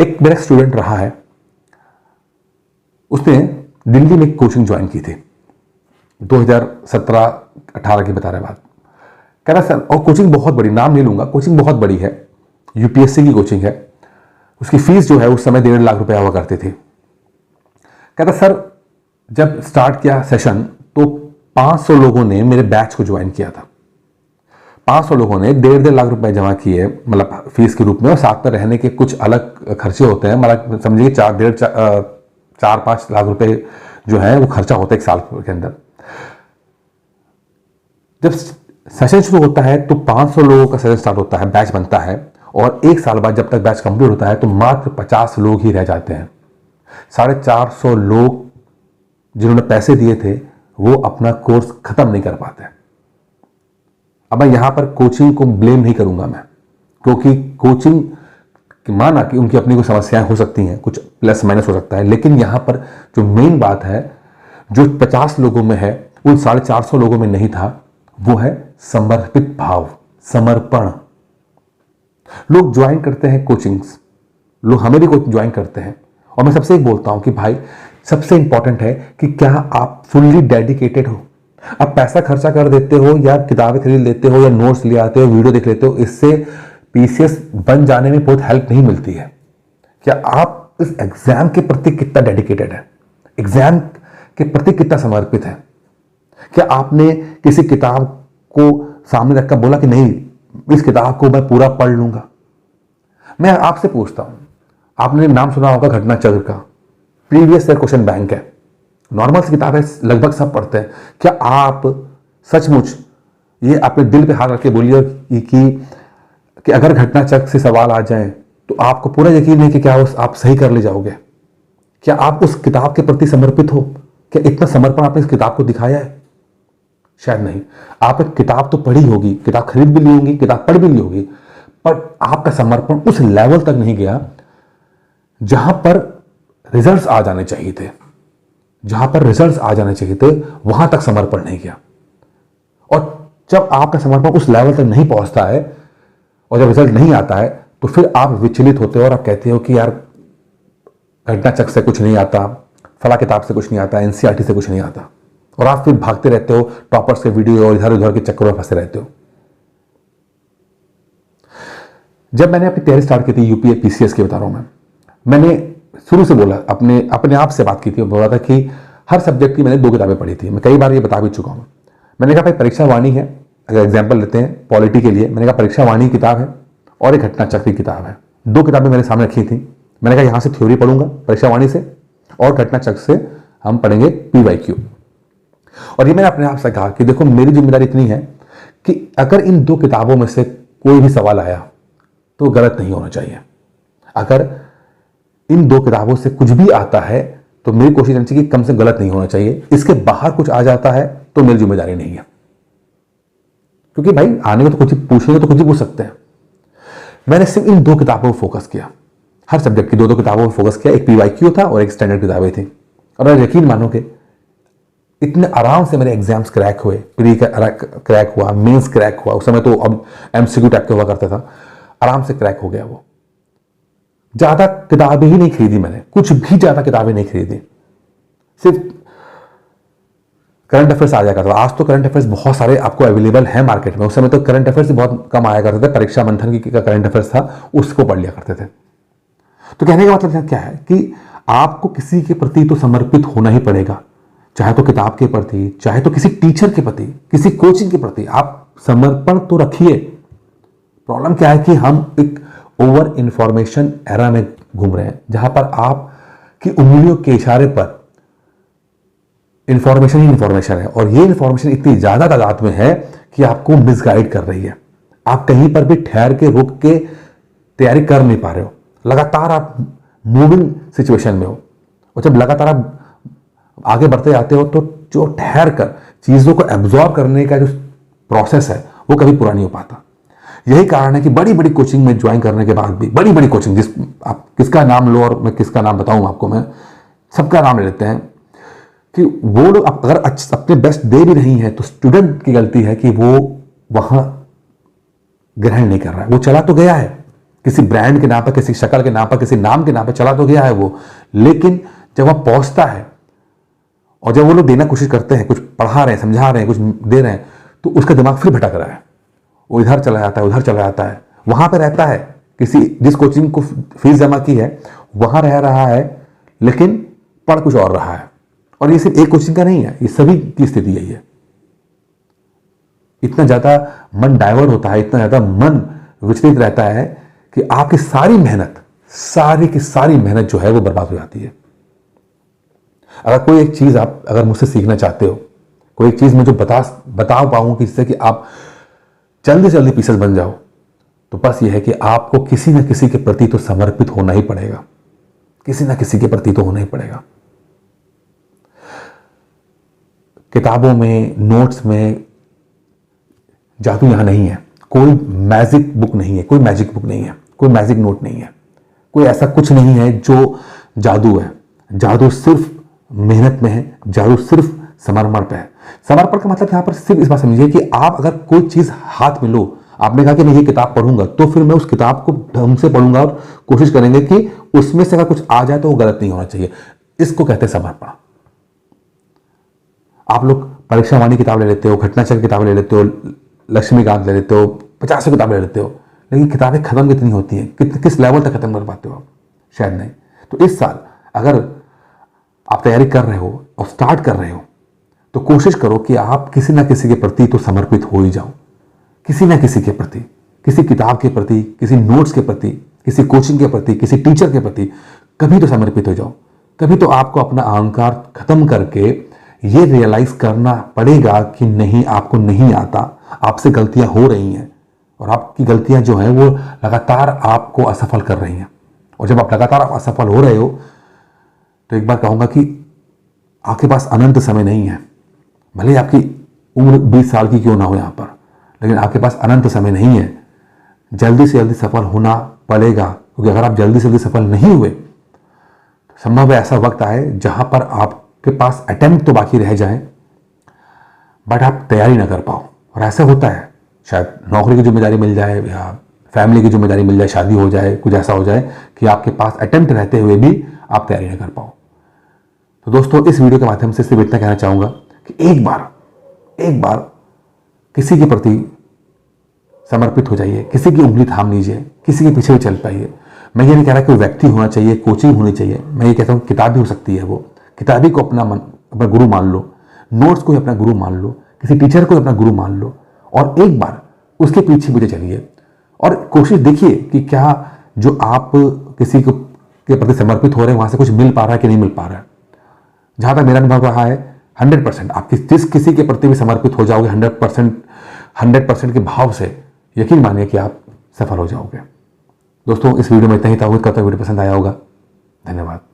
एक मेरा स्टूडेंट रहा है, उसने दिल्ली में कोचिंग ज्वाइन की थी 2017-18 की बता रहे बात। कह रहा सर, और कोचिंग बहुत बड़ी, नाम नहीं लूंगा, कोचिंग बहुत बड़ी है, यूपीएससी की कोचिंग है, उसकी फीस जो है उस समय 1.5 लाख रुपया हुआ करती थी। कहता सर, जब स्टार्ट किया सेशन तो 500 लोगों ने मेरे बैच को ज्वाइन किया था। 500 लोगों ने 1.5 लाख रुपए जमा किए, मतलब फीस के रूप में, और साथ में रहने के कुछ अलग खर्चे होते हैं, मतलब समझिए 4-5 लाख रुपए जो है वो खर्चा होता है एक साल के अंदर। जब सेशन शुरू होता है तो 500 लोगों का सेशन स्टार्ट होता है, बैच बनता है, और एक साल बाद जब तक बैच कंप्लीट होता है तो मात्र 50 लोग ही रह जाते हैं। 450 लोग जिन्होंने पैसे दिए थे वो अपना कोर्स खत्म नहीं कर पाते। अब मैं यहां पर कोचिंग को ब्लेम नहीं करूंगा मैं, क्योंकि कोचिंग माना कि उनकी अपनी कुछ समस्याएं हो सकती हैं, कुछ प्लस माइनस हो सकता है, लेकिन यहां पर जो मेन बात है, जो 50 लोगों में है उन 450 लोगों में नहीं था, वो है समर्पित भाव, समर्पण। लोग ज्वाइन करते हैं कोचिंग्स, लोग हमें भी ज्वाइन करते हैं, और मैं सबसे एक बोलता हूं कि भाई सबसे इंपॉर्टेंट है कि क्या आप फुल्ली डेडिकेटेड हो। आप पैसा खर्चा कर देते हो या किताबें खरीद लेते हो या नोट्स ले आते हो, वीडियो देख लेते हो, इससे पीसीएस बन जाने में बहुत हेल्प नहीं मिलती है। क्या आप इस एग्जाम के प्रति कितना डेडिकेटेड है, एग्जाम के प्रति कितना समर्पित है? क्या आपने किसी किताब को सामने रखकर बोला कि नहीं, इस किताब को मैं पूरा पढ़ लूंगा? मैं आपसे पूछता हूं, आपने नाम सुना होगा घटना चक्र का, प्रीवियस ईयर क्वेश्चन बैंक है, नॉर्मल सी किताब है, लगभग सब पढ़ते हैं। क्या आप सचमुच ये अपने दिल पे हाथ रख के बोलिए कि अगर घटना चक्र से सवाल आ जाए तो आपको पूरा यकीन है कि क्या आप सही कर ले जाओगे? क्या आप उस किताब के प्रति समर्पित हो? क्या इतना समर्पण आपने इस किताब को दिखाया है? शायद नहीं। आप एक किताब तो पढ़ी होगी, किताब खरीद भी ली होगी, किताब पढ़ भी ली होगी, पर आपका समर्पण उस लेवल तक नहीं गया जहां पर रिजल्ट्स आ जाने चाहिए थे। जहां पर रिजल्ट्स आ जाने चाहिए थे वहां तक समर्पण नहीं किया। और जब आपका समर्पण उस लेवल तक नहीं पहुंचता है और जब रिजल्ट नहीं आता है तो फिर आप विचलित होते हो और आप कहते हो कि यार घटना चक्र से कुछ नहीं आता, फला किताब से कुछ नहीं आता, एनसीईआरटी से कुछ नहीं आता, और आप फिर भागते रहते हो टॉपर्स के वीडियो और इधर उधर के चक्करों में फंसे रहते हो। जब मैंने अपनी तैयारी स्टार्ट की थी यूपीए पीसीएस की बता रहा हूं मैंने शुरू से बोला, अपने आप से बात की थी, बोला था कि हर सब्जेक्ट की मैंने 2 किताबें पढ़ी थी। मैं कई बार ये बता भी चुका हूं। मैंने कहा भाई परीक्षा वाणी है, अगर एग्जाम्पल लेते हैं पॉलिटी के लिए, मैंने कहा परीक्षा वाणी की किताब है और एक घटना चक्र की किताब है। 2 किताबें मेरे सामने रखी थी। मैंने कहा यहां से थ्योरी पढ़ूंगा परीक्षा वाणी से, और घटना चक्र से हम पढ़ेंगे पीवाईक्यू। और ये मैंने अपने आप से कहा कि देखो मेरी जिम्मेदारी इतनी है कि अगर इन 2 किताबों में से कोई भी सवाल आया तो गलत नहीं होना चाहिए। अगर इन 2 किताबों से कुछ भी आता है तो मेरी कोशिश रहनी चाहिए कि कम से गलत नहीं होना चाहिए। इसके बाहर कुछ आ जाता है तो मेरी जिम्मेदारी नहीं है, क्योंकि भाई आने में तो कुछ पूछेंगे तो कुछ ही पूछ सकते हैं। मैंने सिर्फ इन 2 किताबों पर फोकस किया, हर सब्जेक्ट की 2-2 किताबों पर फोकस किया। एक पीवाईक्यू था और एक स्टैंडर्ड किताबें थी। और आप यकीन मानोगे इतने आराम से मेरे एग्जाम्स क्रैक हुए, प्री क्रैक हुआ, मेंस क्रैक हुआ। उस समय तो अब एमसीक्यू टाइप का हुआ करता था, आराम से क्रैक हो गया वो। ज्यादा किताबें ही नहीं खरीदी मैंने, कुछ भी ज्यादा किताबें नहीं खरीदी, सिर्फ करंट अफेयर्स आ जाया करता था। आज तो करंट अफेयर्स बहुत सारे आपको अवेलेबल है मार्केट में, उस समय तो करंट अफेयर्स ही बहुत कम आया करते थे। परीक्षा मंथन की करंट अफेयर्स था, उसको पढ़ लिया करते थे। तो कहने का मतलब क्या है कि आपको किसी के प्रति तो समर्पित होना ही पड़ेगा, चाहे तो किताब के प्रति, चाहे तो किसी टीचर के प्रति, किसी कोचिंग के प्रति आप समर्पण तो रखिए। प्रॉब्लम क्या है कि हम एक ओवर इंफॉर्मेशन एरा में घूम रहे हैं, जहां पर आपकी उंगलियों के इशारे पर इंफॉर्मेशन ही इंफॉर्मेशन है, और ये इंफॉर्मेशन इतनी ज्यादा तादाद में है कि आपको मिसगाइड कर रही है। आप कहीं पर भी ठहर के रुक के तैयारी कर नहीं पा रहे हो, लगातार आप मूविंग सिचुएशन में हो। और जब लगातार आप आगे बढ़ते जाते हो तो जो ठहर कर चीजों को एब्जॉर्ब करने का जो प्रोसेस है वो कभी पूरा नहीं हो पाता। यही कारण है कि बड़ी बड़ी कोचिंग में ज्वाइन करने के बाद भी, बड़ी बड़ी कोचिंग, आप किसका नाम लो और मैं किसका नाम बताऊं आपको, मैं सबका नाम ले लेते हैं, कि वो लोग अगर अपने बेस्ट दे भी नहीं है तो स्टूडेंट की गलती है कि वो वहां ग्रहण नहीं कर रहा है। वो चला तो गया है किसी ब्रांड के नाम पर, किसी शक्ल के नाम पर, किसी नाम के नाम पर चला तो गया है वो, लेकिन जब वह पहुंचता है और जब वो लोग देना कोशिश करते हैं, कुछ पढ़ा रहे हैं, समझा रहे हैं, कुछ दे रहे हैं, तो उसका दिमाग फिर भटक रहा है, वो इधर चला जाता है, उधर चला जाता है, वहां पर रहता है, किसी जिस कोचिंग को फीस जमा की है वहां रह रहा है, लेकिन पढ़ कुछ और रहा है। और ये सिर्फ एक कोचिंग का नहीं है, ये सभी की स्थिति यही है। इतना ज्यादा मन डाइवर्ट होता है, इतना ज्यादा मन विचलित रहता है कि आपकी सारी मेहनत, सारी की सारी मेहनत जो है वो बर्बाद हो जाती है। अगर कोई एक चीज आप अगर मुझसे सीखना चाहते हो, कोई एक चीज मुझे बता पाऊं कि जिससे कि आप जल्दी से जल्दी पीसेस बन जाओ, तो बस ये है कि आपको किसी न किसी के प्रति तो समर्पित होना ही पड़ेगा, किसी न किसी के प्रति तो होना ही पड़ेगा। किताबों में, नोट्स में जादू यहां नहीं है, कोई मैजिक बुक नहीं है, कोई मैजिक बुक नहीं है, कोई मैजिक नोट नहीं है, कोई ऐसा कुछ नहीं है जो जादू है। जादू सिर्फ मेहनत में है, जादू सिर्फ समर्पण पे है। समर्पण का मतलब यहां पर सिर्फ इस बात समझिए कि आप अगर कोई चीज हाथ में लो, आपने कहा कि मैं ये किताब पढ़ूंगा, तो फिर मैं उस किताब को ढंग से पढ़ूंगा और कोशिश करेंगे कि उसमें से अगर कुछ आ जाए तो वो गलत नहीं होना चाहिए। इसको कहते हैं समर्पण। आप लोग परीक्षा वाणी किताब ले लेते हो, घटनाचक्र किताब ले लेते हो, लक्ष्मीकांत ले लेते हो, 50 किताब ले लेते हो, लेकिन किताबें खत्म कितनी होती हैं, किस लेवल तक खत्म कर पाते हो आप? शायद नहीं। तो इस साल अगर आप तैयारी कर रहे हो और स्टार्ट कर रहे हो, तो कोशिश करो कि आप किसी ना किसी के प्रति तो समर्पित हो ही जाओ, किसी ना किसी के प्रति, किसी किताब के प्रति, किसी नोट्स के प्रति, किसी कोचिंग के प्रति, किसी टीचर के प्रति कभी तो समर्पित हो जाओ। कभी तो आपको अपना अहंकार खत्म करके ये रियलाइज करना पड़ेगा कि नहीं, आपको नहीं आता, आपसे गलतियां हो रही हैं और आपकी गलतियां जो हैं वो लगातार आपको असफल कर रही हैं। और जब आप लगातार असफल हो रहे हो, तो एक बार कहूंगा कि आपके पास अनंत समय नहीं है। भले आपकी उम्र 20 साल की क्यों ना हो यहां पर, लेकिन आपके पास अनंत समय नहीं है। जल्दी से जल्दी सफल होना पड़ेगा, क्योंकि अगर आप जल्दी से जल्दी सफल नहीं हुए, तो संभव है ऐसा वक्त आए जहां पर आपके पास अटेम्प्ट तो बाकी रह जाए, बट आप तैयारी ना कर पाओ। और ऐसा होता है, शायद नौकरी की जिम्मेदारी मिल जाए या फैमिली की जिम्मेदारी मिल जाए, शादी हो जाए, कुछ ऐसा हो जाए कि आपके पास अटेम्प्ट रहते हुए भी आप तैयारी ना कर पाओ। तो दोस्तों, इस वीडियो के माध्यम से सिर्फ इतना कहना चाहूंगा कि एक बार किसी के प्रति समर्पित हो जाइए, किसी की उंगली थाम लीजिए, किसी के पीछे भी चल पाइए। मैं ये नहीं कह रहा कि व्यक्ति होना चाहिए, कोचिंग होनी चाहिए, मैं ये कहता हूँ किताब भी हो सकती है। वो किताबी को अपना गुरु मान लो, नोट्स को ही अपना गुरु मान लो, किसी टीचर को अपना गुरु मान लो और एक बार उसके पीछे चलिए और कोशिश देखिए कि क्या जो आप किसी को के प्रति समर्पित हो रहे हैं वहां से कुछ मिल पा रहा है कि नहीं मिल पा रहा है। जहां तक मेरा अनुभव रहा है, 100% आप जिस किसी के प्रति भी समर्पित हो जाओगे 100% के भाव से, यकीन मानिए कि आप सफल हो जाओगे। दोस्तों, इस वीडियो में इतना ही था। कब तक वीडियो पसंद आया होगा। धन्यवाद।